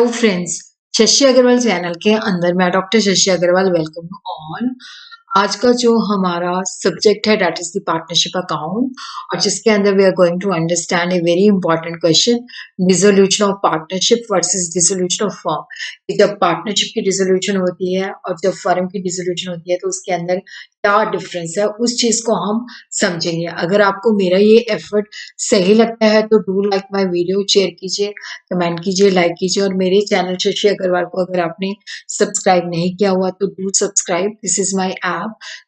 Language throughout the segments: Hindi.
Hello friends, Shashi Agarwal channel के अंदर मैं doctor Shashi Agarwal welcome you on. आज का जो हमारा सब्जेक्ट है that is the partnership account और जिसके अंदर we are going to understand a very important question, dissolution of partnership versus dissolution of firm. जब पार्टनरशिप की डिसोल्यूशन होती है और जब फर्म की डिसोल्यूशन होती है तो उसके अंदर क्या डिफरेंस है उस चीज को हम समझेंगे। अगर आपको मेरा ये एफर्ट सही लगता है तो do like my video, share कीजिए, कमेंट कीजिए, लाइक कीजिए और मेरे चैनल शशि अग्रवाल को अगर आपने सब्सक्राइब नहीं किया हुआ तो do subscribe. This is my app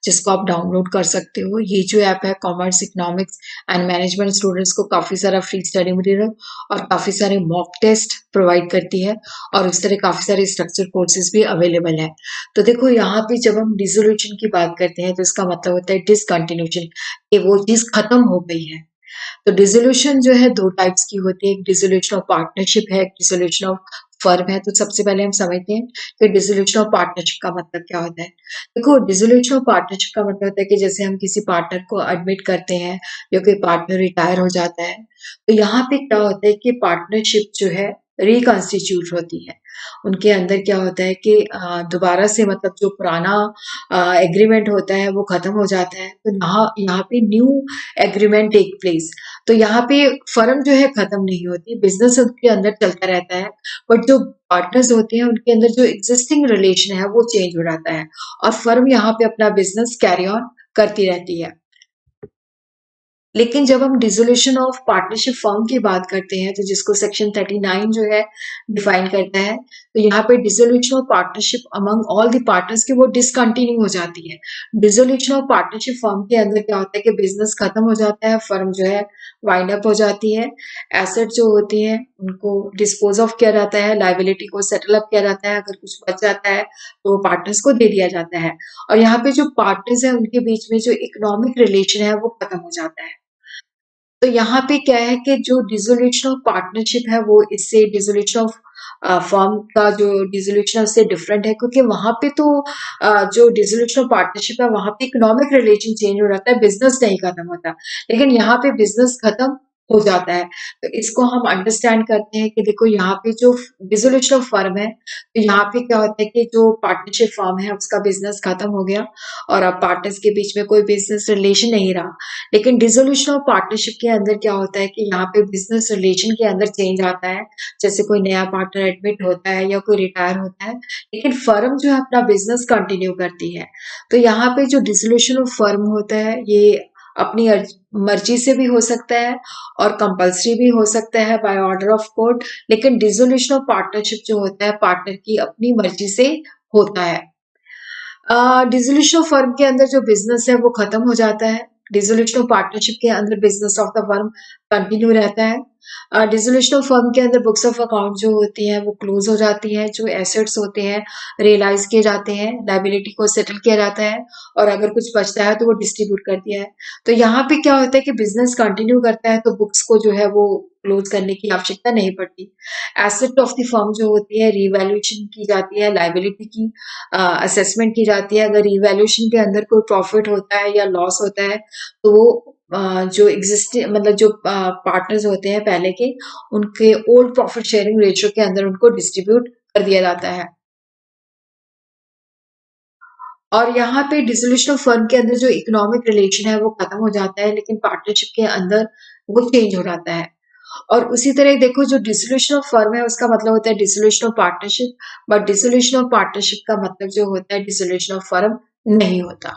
जिसको आप डाउनलोड कर सकते हो। ये जो ऐप है commerce, economics and management students को काफी सारा फ्री स्टडी मटेरियल और काफी सारे मॉक टेस्ट प्रोवाइड करती है और उस तरह काफी सारे स्ट्रक्चर कोर्सेज भी अवेलेबल है। तो देखो यहाँ पे जब हम डिसोल्यूशन की बात करते हैं तो इसका मतलब होता है डिसकंटिन्यूशन, कि वो चीज खत्म हो गई है। तो डिसोल्यूशन जो है दो टाइप्स की होती है, एक डिसोल्यूशन ऑफ पार्टनरशिप है, एक डिसोल्यूशन ऑफ फर्म है। तो सबसे पहले हम समझते हैं कि डिसोल्यूशन ऑफ पार्टनरशिप का मतलब क्या होता है। देखो, डिसोल्यूशन ऑफ पार्टनरशिप का मतलब होता है कि जैसे हम किसी पार्टनर को एडमिट करते हैं या कोई पार्टनर रिटायर हो जाता है तो यहाँ पे क्या होता है कि पार्टनरशिप जो है रिकॉन्स्टिट्यूट होती है। उनके अंदर क्या होता है कि दोबारा से मतलब जो पुराना एग्रीमेंट होता है वो खत्म हो जाता है, तो यहाँ यहाँ पे न्यू एग्रीमेंट टेक प्लेस। तो यहाँ पे फर्म जो है खत्म नहीं होती, बिजनेस उनके अंदर चलता रहता है, बट जो पार्टनर्स होते हैं उनके अंदर जो एग्जिस्टिंग रिलेशन है वो चेंज हो जाता है और फर्म यहाँ पे अपना बिजनेस कैरी ऑन करती रहती है। लेकिन जब हम डिसोल्यूशन ऑफ पार्टनरशिप फर्म की बात करते हैं तो जिसको सेक्शन 39 जो है डिफाइन करता है, तो यहाँ पे dissolution of partnership among all the partners की वो डिसकंटिन्यू हो जाती है। डिसोल्यूशन ऑफ पार्टनरशिप फर्म के अंदर क्या होता है कि बिजनेस खत्म हो जाता है, फर्म जो है वाइंड अप हो जाती है, एसेट जो होती है उनको डिस्पोज ऑफ किया जाता है, लाइबिलिटी को सेटल अप किया जाता है, अगर कुछ बच जाता है तो पार्टनर्स को दे दिया जाता है और यहाँ पे जो पार्टनर्स है उनके बीच में जो इकोनॉमिक रिलेशन है वो खत्म हो जाता है। तो यहाँ पे क्या है कि जो डिसोल्यूशन ऑफ पार्टनरशिप है वो इससे डिसोल्यूशन ऑफ फर्म का जो डिसोल्यूशन है उससे डिफरेंट है, क्योंकि वहां पे तो जो डिसोल्यूशन ऑफ पार्टनरशिप है वहां पे इकोनॉमिक रिलेशन चेंज हो जाता है, बिजनेस नहीं खत्म होता। लेकिन यहाँ पे बिजनेस खत्म हो जाता है। तो इसको हम अंडरस्टैंड करते हैं कि देखो यहाँ पे जो डिसोल्यूशन ऑफ फर्म है तो यहाँ पे क्या होता है कि जो पार्टनरशिप फर्म है उसका बिजनेस खत्म हो गया और अब पार्टनर्स के बीच में कोई बिजनेस रिलेशन नहीं रहा। लेकिन डिसोल्यूशन ऑफ पार्टनरशिप के अंदर क्या होता है कि यहाँ पे बिजनेस रिलेशन के अंदर चेंज आता है, जैसे कोई नया पार्टनर एडमिट होता है या कोई रिटायर होता है, लेकिन फर्म जो है अपना बिजनेस कंटिन्यू करती है। तो यहाँ पे जो डिसोल्यूशन ऑफ फर्म होता है ये अपनी मर्जी से भी हो सकता है और कंपल्सरी भी हो सकता है बाय ऑर्डर ऑफ कोर्ट। लेकिन डिसोल्यूशन ऑफ पार्टनरशिप जो होता है पार्टनर की अपनी मर्जी से होता है। डिसोल्यूशन ऑफ फर्म के अंदर जो बिजनेस है वो खत्म हो जाता है, डिसोल्यूशन ऑफ पार्टनरशिप के अंदर business of the firm continue रहता है। डिसोल्यूशन ऑफ फर्म के अंदर बुक्स ऑफ अकाउंट जो होती है वो क्लोज हो जाती है, जो एसेट्स होते हैं रियलाइज किए जाते हैं, लाइबिलिटी को सेटल किया जाता है और अगर कुछ बचता है तो वो डिस्ट्रीब्यूट कर दिया है। तो यहाँ पे क्या होता है कि बिजनेस कंटिन्यू करता है तो बुक्स को जो है वो क्लोज करने की आवश्यकता नहीं पड़ती। एसेट ऑफ द फर्म जो होती है रीवैल्यूएशन की जाती है, लाइबिलिटी की असेसमेंट की जाती है। अगर रीवैल्यूएशन के अंदर कोई प्रॉफिट होता है या लॉस होता है तो वो जो एग्जिस्टिंग मतलब जो पार्टनर्स होते हैं पहले के, उनके ओल्ड प्रॉफिट शेयरिंग रेशियो के अंदर उनको डिस्ट्रीब्यूट कर दिया जाता है। और यहाँ पे डिसोल्यूशन ऑफ फर्म के अंदर जो इकोनॉमिक रिलेशन है वो खत्म हो जाता है, लेकिन पार्टनरशिप के अंदर वो चेंज हो जाता है। और उसी तरह देखो जो डिसोल्यूशन ऑफ फर्म है उसका मतलब होता है dissolution of partnership, but dissolution of partnership का मतलब जो होता है डिसोल्यूशन ऑफ फर्म नहीं होता।